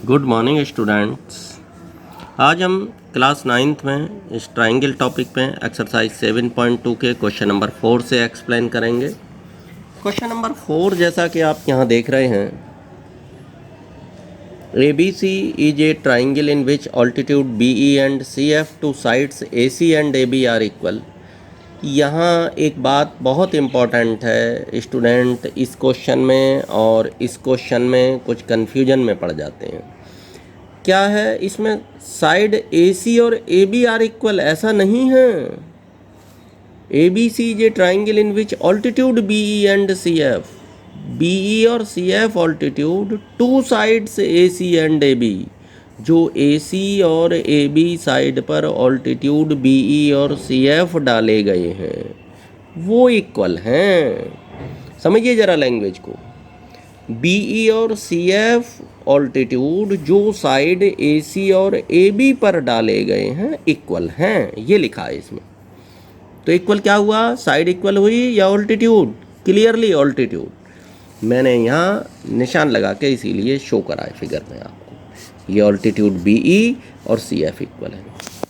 Good morning students. आज हम class 9th में इस ट्राइंगल टॉपिक पे एक्सरसाइज 7.2 के क्वेश्चन नंबर 4 से एक्सप्लेन करेंगे। क्वेश्चन नंबर 4 जैसा कि आप यहाँ देख रहे हैं, ABC is a triangle in which altitude BE and CF two sides AC and AB are equal। यहाँ एक बात बहुत इम्पॉर्टेंट है स्टूडेंट, इस क्वेश्चन में और इस क्वेश्चन में कुछ कन्फ्यूजन में पड़ जाते हैं। क्या है इसमें, साइड AC और AB आर इक्वल, ऐसा नहीं है। ABC is a triangle in which altitude BE and CF, BE और CF altitude two sides AC and AB, जो AC और AB साइड पर ऑल्टीट्यूड BE और CF डाले गए हैं वो इक्वल हैं। समझिए ज़रा लैंग्वेज को। BE और CF ऑल्टीट्यूड जो साइड AC और AB पर डाले गए हैं इक्वल हैं, ये लिखा है इसमें। तो इक्वल क्या हुआ, साइड इक्वल हुई या ऑल्टीट्यूड? Clearly altitude. मैंने यहाँ निशान लगा के इसीलिए शो करा है फिगर में आपको। ये ऑल्टीट्यूड BE और CF इक्वल है।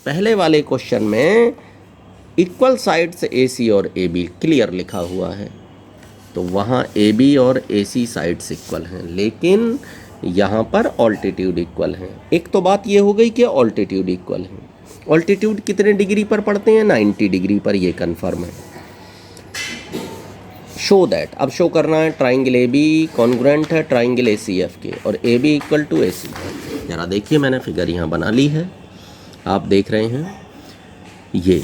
पहले वाले क्वेश्चन में इक्वल साइड्स AC और AB क्लियर लिखा हुआ है, तो वहाँ AB और AC साइड्स इक्वल हैं, लेकिन यहाँ पर ऑल्टीट्यूड इक्वल हैं। एक तो बात ये हो गई कि ऑल्टीट्यूड इक्वल है। ऑल्टीट्यूड कितने डिग्री पर पड़ते हैं? 90 डिग्री पर, ये कन्फर्म है। शो दैट, अब शो करना है ट्राइंगल AB कॉन्ग्रुएंट है ट्राइंगल ACF के, और AB इक्वल टू AC। ज़रा देखिए, मैंने फिगर यहाँ बना ली है, आप देख रहे हैं। ये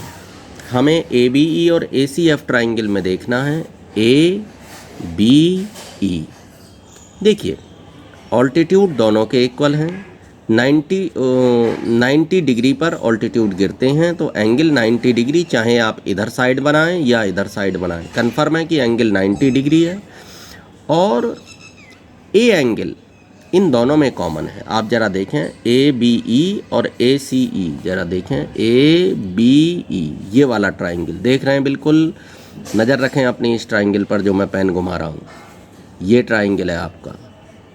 हमें ABE और ACF ट्राइंगल में देखना है ABE। देखिए ऑल्टीट्यूड दोनों के इक्वल हैं। 90 डिग्री पर ऑल्टीट्यूड गिरते हैं, तो एंगल 90 डिग्री, चाहे आप इधर साइड बनाएं या इधर साइड बनाएं, कन्फर्म है कि एंगल 90 डिग्री है। और ए एंगल इन दोनों में कॉमन है। आप ज़रा देखें ABE और ACE, ज़रा देखें ABE, ये वाला ट्राइंगल देख रहे हैं, बिल्कुल नज़र रखें अपनी इस ट्राइंगल पर जो मैं पेन घुमा रहा हूँ। ये ट्राइंगल है आपका,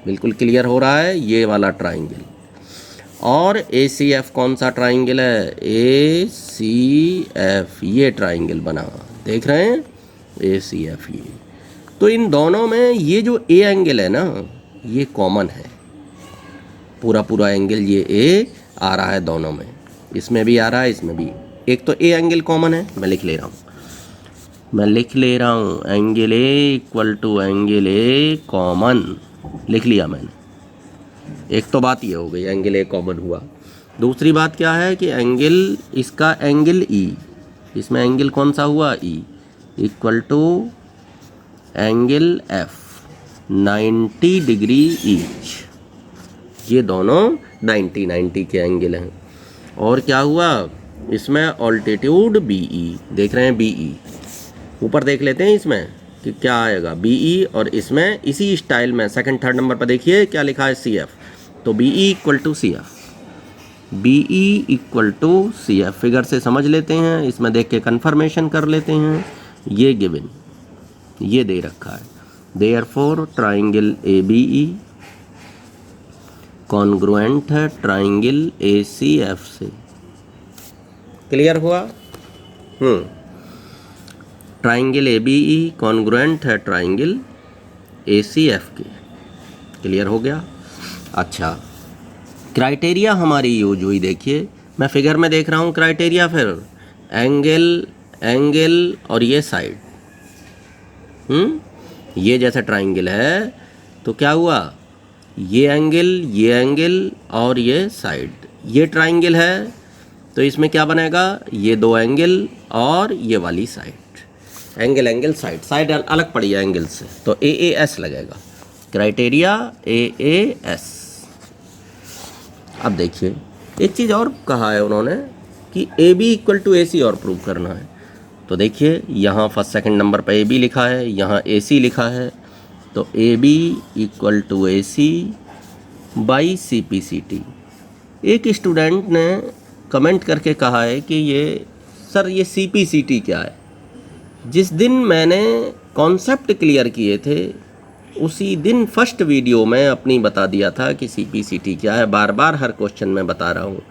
बिल्कुल क्लियर हो रहा है, ये वाला ट्राइंगल। और ACF कौन सा ट्राइंगल है? ACF, ये ट्राइंगल बना, देख रहे हैं ACF ये। तो इन दोनों में ये जो A एंगल है ना, ये कॉमन है, पूरा पूरा एंगल ये A आ रहा है दोनों में, इसमें भी आ रहा है, इसमें भी। एक तो A एंगल कॉमन है, मैं लिख ले रहा हूँ, angle A equal to angle A common, लिख लिया मैंने। एक तो बात ये हो गई, एंगल A कॉमन हुआ। दूसरी बात क्या है कि एंगल, इसका एंगल E, इसमें एंगल कौन सा हुआ? E equal to angle F 90 degree each. ये दोनों 90 के एंगल हैं। और क्या हुआ, इसमें ऑल्टीट्यूड BE, देख रहे हैं BE, ऊपर देख लेते हैं इसमें कि क्या आएगा BE, और इसमें इसी स्टाइल में सेकंड थर्ड नंबर पर देखिए क्या लिखा है CF, तो BE equal to CF, BE equal to CF। Figure से समझ लेते हैं, इसमें देख के कन्फर्मेशन कर लेते हैं। ये गिवन, ये दे रखा है। देयरफॉर ट्राइंगल ABE कॉन्ग्रुएंट है ट्राइंगल ACF से। क्लियर हुआ? ट्राइंगल ABE कॉन्ग्रुएंट है ट्राइंगल ACF के। क्लियर हो गया? अच्छा, क्राइटेरिया हमारी यूज हुई, देखिए मैं फिगर में देख रहा हूँ क्राइटेरिया, फिर एंगल और ये साइड, ये जैसा ट्राइंगल है तो क्या हुआ, ये एंगल और ये साइड, ये ट्राइंगल है तो इसमें क्या बनेगा, ये दो एंगल और ये वाली साइड, एंगल साइड अलग पड़ी है एंगल से, तो AAS लगेगा, क्राइटेरिया AAS। अब देखिए एक चीज़ और कहा है उन्होंने कि AB इक्वल टू AC और प्रूव करना है। तो देखिए यहाँ फर्स्ट सेकंड नंबर पर AB लिखा है, यहाँ AC लिखा है, तो AB equal to AC by CPCT। एक स्टूडेंट ने कमेंट करके कहा है कि ये सर ये CPCT क्या है? जिस दिन मैंने कॉन्सेप्ट क्लियर किए थे उसी दिन फर्स्ट वीडियो में अपनी बता दिया था कि CPCT क्या है। बार बार हर क्वेश्चन में बता रहा हूँ।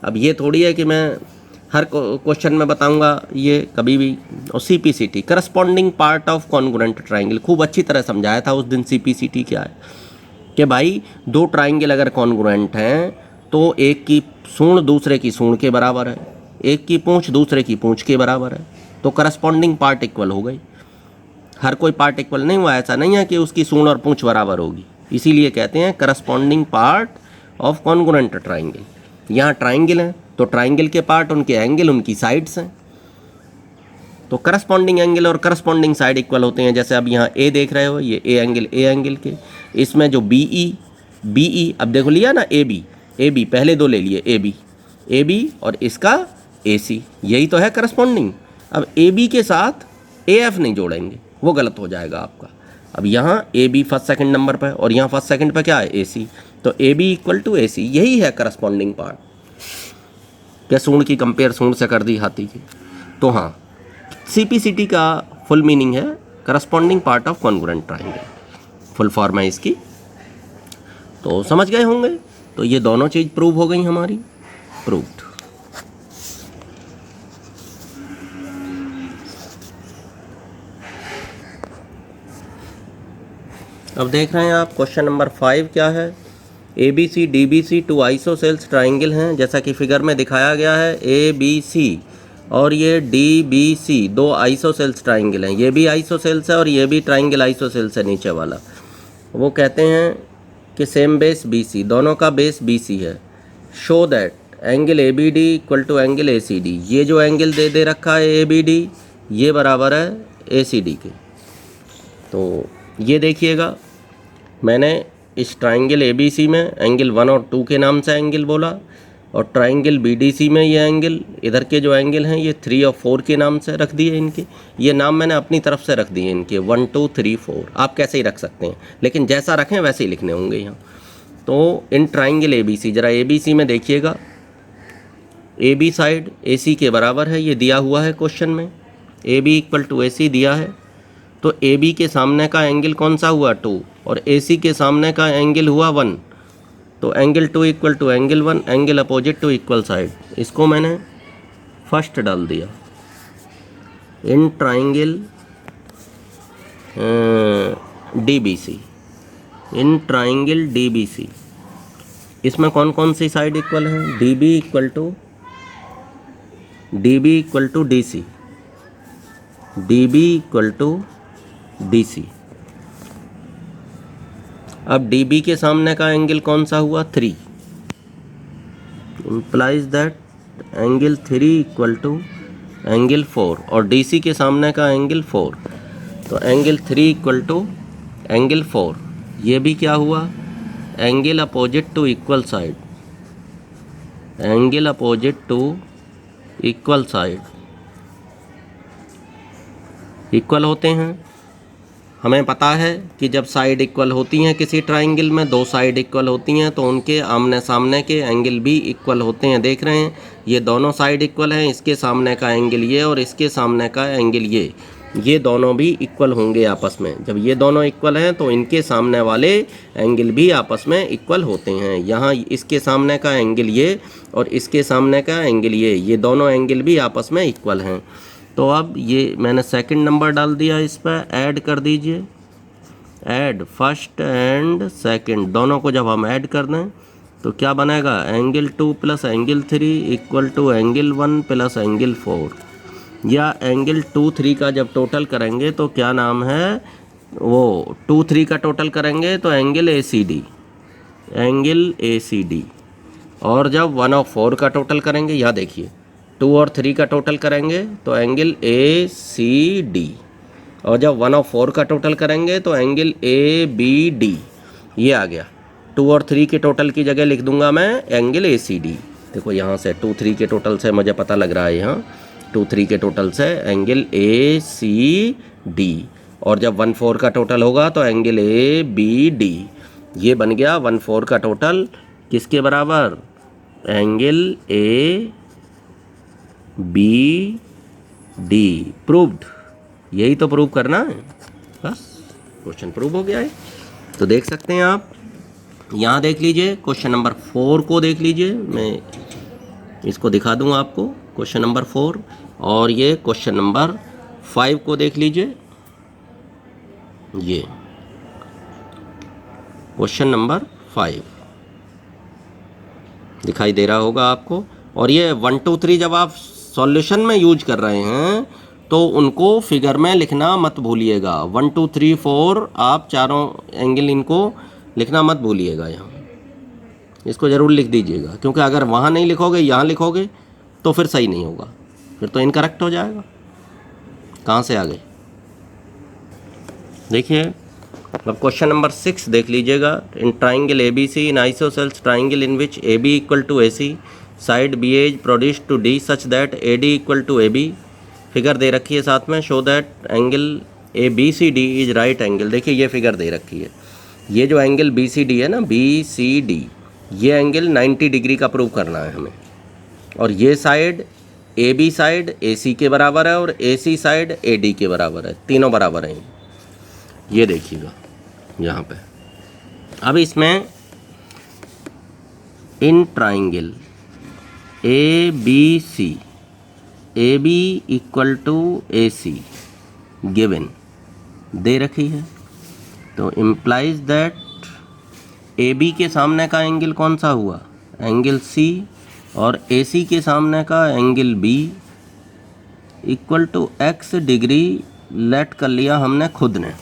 अब ये थोड़ी है कि मैं हर क्वेश्चन में बताऊंगा ये कभी भी। और CPCT corresponding part of congruent triangle खूब अच्छी तरह समझाया था उस दिन। CPCT क्या है कि भाई दो ट्राइंगल अगर कॉन्ग्रुएंट हैं तो एक की सूंड दूसरे की सूंड के बराबर है, एक की पूंछ दूसरे की पूंछ के बराबर है, तो करस्पॉन्डिंग पार्ट इक्वल हो गई। हर कोई पार्ट इक्वल नहीं हुआ, ऐसा नहीं है कि उसकी सूंड और पूंछ बराबर होगी, इसीलिए कहते हैं corresponding part of congruent triangle. यहाँ ट्राइंगल है तो ट्राइंगल के पार्ट उनके एंगल उनकी साइड्स हैं, तो करस्पॉन्डिंग एंगल और करस्पॉन्डिंग साइड इक्वल होते हैं। जैसे अब यहाँ ए देख रहे हो, ये ए एंगल के, इसमें जो BE अब देखो लिया ना ए बी पहले दो ले लिए ए बी और इसका AC, यही तो है करस्पॉन्डिंग। अब AB के साथ AF नहीं जोड़ेंगे, वो गलत हो जाएगा आपका। अब यहाँ AB फर्स्ट सेकंड नंबर पर और यहाँ फर्स्ट सेकंड पर क्या है AC, तो AB इक्वल टू AC, यही है करस्पॉन्डिंग पार्ट। क्या सूंड की कंपेयर सूंड से कर दी हाथी की। तो हाँ, CPCT का फुल मीनिंग है corresponding part of congruent triangle, full form है इसकी। तो समझ गए होंगे। तो ये दोनों चीज़ प्रूव हो गई हमारी, प्रूव्ड। अब देख रहे हैं आप क्वेश्चन नंबर 5 क्या है। ABC DBC two isosceles triangle हैं, जैसा कि फिगर में दिखाया गया है। ABC और ये DBC दो आइसोसेल्स ट्राइंगल हैं, ये भी आइसोसेल्स है और ये भी ट्राइंगल आइसोसेल्स है नीचे वाला। वो कहते हैं कि सेम बेस BC, दोनों का बेस BC है। Show that angle ABD equal to angle ACD, ये जो एंगल दे रखा है ABD ये बराबर है ACD के। तो ये देखिएगा, मैंने इस ट्राइंगल ABC में एंगल 1 और 2 के नाम से एंगल बोला, और ट्राइंगल BDC में ये एंगल, इधर के जो एंगल हैं ये 3 और 4 के नाम से रख दिए इनके। ये नाम मैंने अपनी तरफ से रख दिए इनके, 1 2 3 4, आप कैसे ही रख सकते हैं, लेकिन जैसा रखें वैसे ही लिखने होंगे यहाँ। तो इन ट्राइंगल ABC, ज़रा ABC में देखिएगा, AB साइड AC के बराबर है, ये दिया हुआ है क्वेश्चन में। AB इक्वल टू AC दिया है, तो AB के सामने का एंगल कौन सा हुआ 2, और AC के सामने का एंगल हुआ 1, तो angle 2 equal to angle 1, angle opposite to equal side. इसको मैंने फर्स्ट डाल दिया। In triangle DBC, in triangle DBC, इसमें कौन कौन सी साइड इक्वल है। DB equal to DC, DB equal to DC। अब DB के सामने का एंगल कौन सा हुआ 3, implies that angle 3 equal to angle 4, और DC के सामने का एंगल 4, तो एंगल 3 इक्वल टू एंगल 4। ये भी क्या हुआ, angle opposite to equal side, angle opposite to equal side, equal होते हैं। हमें पता है कि जब साइड इक्वल होती हैं किसी ट्राइंगल में, दो साइड इक्वल होती हैं तो उनके आमने सामने के एंगल भी इक्वल होते हैं। देख रहे हैं ये दोनों साइड इक्वल हैं, इसके सामने का एंगल ये और इसके सामने का एंगल ये दोनों भी इक्वल होंगे आपस में। जब ये दोनों इक्वल हैं तो इनके सामने वाले एंगल भी आपस में इक्वल होते हैं। यहाँ इसके सामने का एंगल ये और इसके सामने का एंगल ये दोनों एंगल भी आपस में इक्वल हैं। तो अब ये मैंने सेकंड नंबर डाल दिया, इस पर ऐड कर दीजिए। ऐड फर्स्ट एंड सेकंड दोनों को जब हम ऐड कर दें तो क्या बनेगा, angle 2 plus angle 3 equal to angle 1 plus angle 4, या एंगल 2 3 का जब टोटल करेंगे तो क्या नाम है, वो 2 3 का टोटल करेंगे तो एंगल ACD, और जब 1 और 4 का टोटल करेंगे, यहाँ देखिए 2 और 3 का टोटल करेंगे तो एंगल ACD, और जब 1 और 4 का टोटल करेंगे तो एंगल ABD। ये आ गया। 2 और 3 के टोटल की जगह लिख दूंगा मैं एंगल ACD। देखो यहाँ से 2 3 के टोटल से मुझे पता लग रहा है, यहाँ 2 3 के टोटल से एंगल ACD, और जब 1 4 का टोटल होगा तो एंगल ABD। ये बन गया 1 4 का टोटल किसके बराबर, एंगल ABD। प्रूव्ड, यही तो प्रूव करना है, बस क्वेश्चन प्रूव हो गया है। तो देख सकते हैं आप, यहाँ देख लीजिए क्वेश्चन नंबर 4 को देख लीजिए, मैं इसको दिखा दूँ आपको, क्वेश्चन नंबर 4, और ये क्वेश्चन नंबर 5 को देख लीजिए, ये क्वेश्चन नंबर 5 दिखाई दे रहा होगा आपको। और ये 1 2 3 जब आप सॉल्यूशन में यूज कर रहे हैं तो उनको फिगर में लिखना मत भूलिएगा। 1 2 3 4 आप चारों एंगल इनको लिखना मत भूलिएगा, यहाँ इसको ज़रूर लिख दीजिएगा, क्योंकि अगर वहाँ नहीं लिखोगे यहाँ लिखोगे तो फिर सही नहीं होगा, फिर तो इनकरेक्ट हो जाएगा। कहाँ से आ गए, देखिए अब क्वेश्चन नंबर 6 देख लीजिएगा। In triangle A B C, in isosceles triangle in which A B equal to A C, side B as produce to D such that A D equal to A B, figure दे रखी है साथ में, show that angle A B C D is right angle. देखिए ये figure दे रखी है, ये जो एंगल बी सी डी है ना, बी सी डी, ये एंगल 90 डिग्री का प्रूव करना है हमें, और ये साइड ए बी साइड ए सी के बराबर है और ए सी साइड ए डी के बराबर है, तीनों बराबर हैं। ये देखिएगा यहाँ पे। अब इसमें in triangle A B C, A B equal to A C given दे रखी है, तो इम्प्लाइज दैट ए बी के सामने का एंगल कौन सा हुआ, एंगल सी, और ए सी के सामने का angle B equal to X degree let कर लिया हमने खुद ने,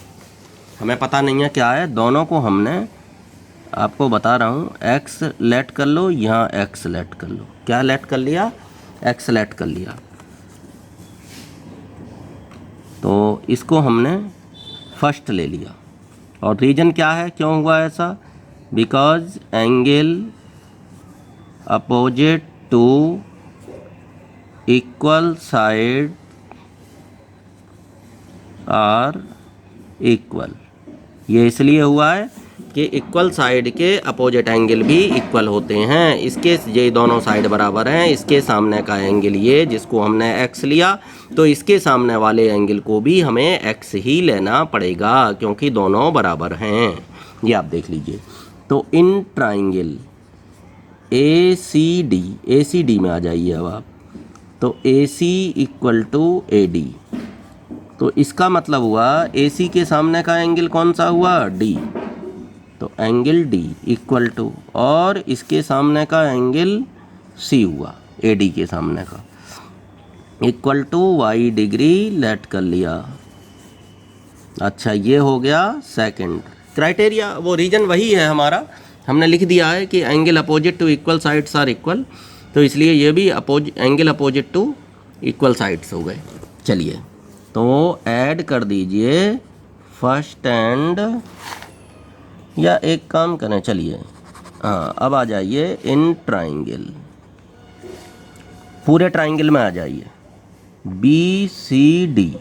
हमें पता नहीं है क्या है, दोनों को हमने, आपको बता रहा हूँ, एक्स लेट कर लो, यहाँ एक्स लेट कर लो, क्या लेट कर लिया, एक्स लेट कर लिया। तो इसको हमने फर्स्ट ले लिया, और रीज़न क्या है, क्यों हुआ ऐसा, because angle opposite to equal side are equal. ये इसलिए हुआ है कि इक्वल साइड के अपोजिट एंगल भी इक्वल होते हैं, इसके ये दोनों साइड बराबर हैं, इसके सामने का एंगल ये जिसको हमने x लिया, तो इसके सामने वाले एंगल को भी हमें x ही लेना पड़ेगा क्योंकि दोनों बराबर हैं। ये आप देख लीजिए। तो इन ट्राइंगल ए सी डी में आ जाइए अब आप, तो ए सी इक्वल टू ए डी, तो इसका मतलब हुआ ए सी के सामने का एंगल कौन सा हुआ, डी, तो एंगल डी इक्वल टू, और इसके सामने का एंगल सी हुआ, ए डी के सामने का, equal to Y degree let कर लिया। अच्छा, ये हो गया सेकंड क्राइटेरिया, वो रीजन वही है हमारा, हमने लिख दिया है कि angle opposite to equal sides are equal, तो इसलिए ये भी angle opposite to equal sides हो गए। चलिए तो ऐड कर दीजिए फर्स्ट एंड, या एक काम करें, चलिए हाँ अब आ जाइए इन ट्राइंगल, पूरे ट्राइंगल में आ जाइए, बी सी डी,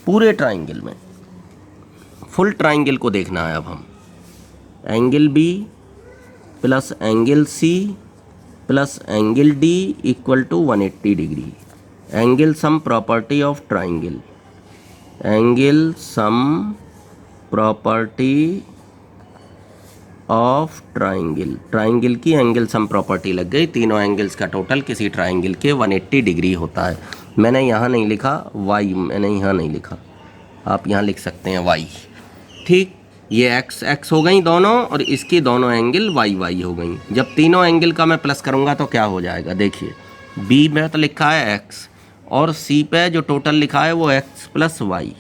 पूरे ट्राइंगल में, फुल ट्राइंगल को देखना है अब हम, angle B plus angle C plus angle D equal to 180 degree, angle sum property of triangle, angle sum property of triangle, triangle की एंगल सम प्रॉपर्टी लग गई, तीनों एंगल्स का टोटल किसी ट्राइंगल के 180 डिग्री होता है। मैंने यहाँ नहीं लिखा वाई, मैंने यहाँ नहीं लिखा, आप यहाँ लिख सकते हैं वाई, ठीक। ये एक्स एक्स हो गई दोनों, और इसकी दोनों एंगल वाई वाई हो गई। जब तीनों एंगल का मैं प्लस करूँगा तो क्या हो जाएगा, देखिए बी में तो लिखा है एक्स, और सी पे जो टोटल लिखा है वो X plus Y,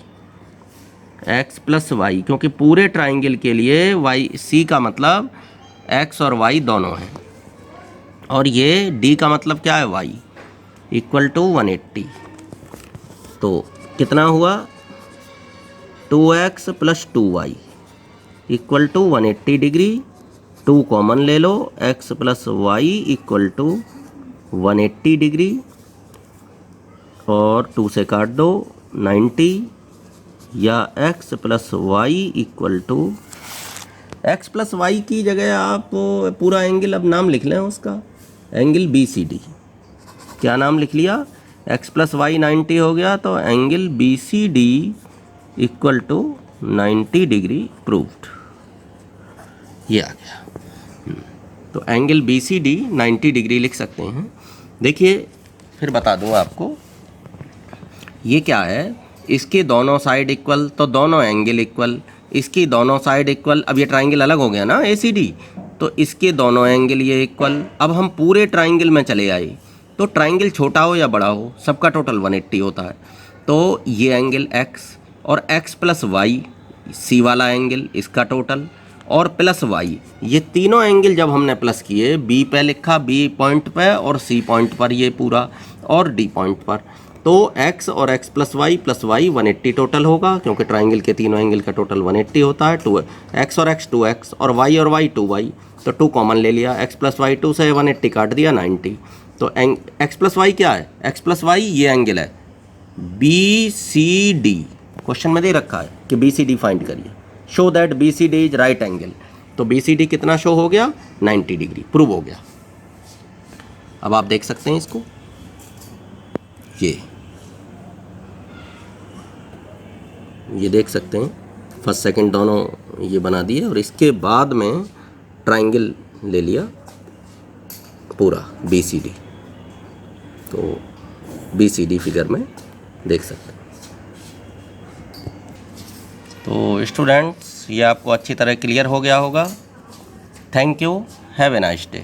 X plus Y, क्योंकि पूरे ट्राइंगल के लिए वाई, सी का मतलब एक्स और वाई दोनों हैं, और ये डी का मतलब क्या है, वाई, इक्वल टू 180। तो कितना हुआ, 2x plus 2y equal to 180 degree, 2 common ले लो, x plus Y equal to 180 degree, और 2 से काट दो 90, या x plus Y equal to, x plus Y की जगह आप पूरा एंगल अब नाम लिख लें उसका, एंगल बी सी डी, क्या नाम लिख लिया, x प्लस वाई 90 हो गया, तो angle B C D equal to 90 degree proved. ये आ गया। तो angle B C D 90 degree लिख सकते हैं। देखिए फिर बता दूँ आपको, ये क्या है, इसके दोनों साइड इक्वल तो दोनों एंगल इक्वल, इसकी दोनों साइड इक्वल। अब ये ट्राइंगल अलग हो गया ना ए सी डी, तो इसके दोनों एंगल ये इक्वल। अब हम पूरे ट्राइंगल में चले आए, तो ट्राइंगल छोटा हो या बड़ा हो सबका टोटल 180 होता है। तो ये एंगल x और x प्लस वाई, सी वाला एंगल इसका टोटल, और प्लस वाई, ये तीनों एंगल जब हमने प्लस किए, बी पे लिखा, बी पॉइंट पे और सी पॉइंट पर ये पूरा, और डी पॉइंट पर, तो x और x प्लस वाई 180 टोटल होगा, क्योंकि ट्राइंगल के तीनों एंगल का टोटल 180 होता है। 2x और x 2x और y 2y, तो 2 कॉमन ले लिया, x प्लस वाई 2 से 180 काट दिया 90। तो x प्लस वाई क्या है, x प्लस वाई ये एंगल है बी सी डी, क्वेश्चन में दे रखा है कि बी सी डी फाइंड करिए, show that B C D is right angle. तो बी सी डी कितना शो हो गया, 90 डिग्री, प्रूव हो गया। अब आप देख सकते हैं इसको, ये देख सकते हैं, फर्स्ट सेकंड दोनों ये बना दिए, और इसके बाद में ट्राइंगल ले लिया पूरा बी सी डी। तो बी सी डी फिगर में देख सकते हैं। तो स्टूडेंट्स, ये आपको अच्छी तरह क्लियर हो गया होगा। Thank you, have a nice day.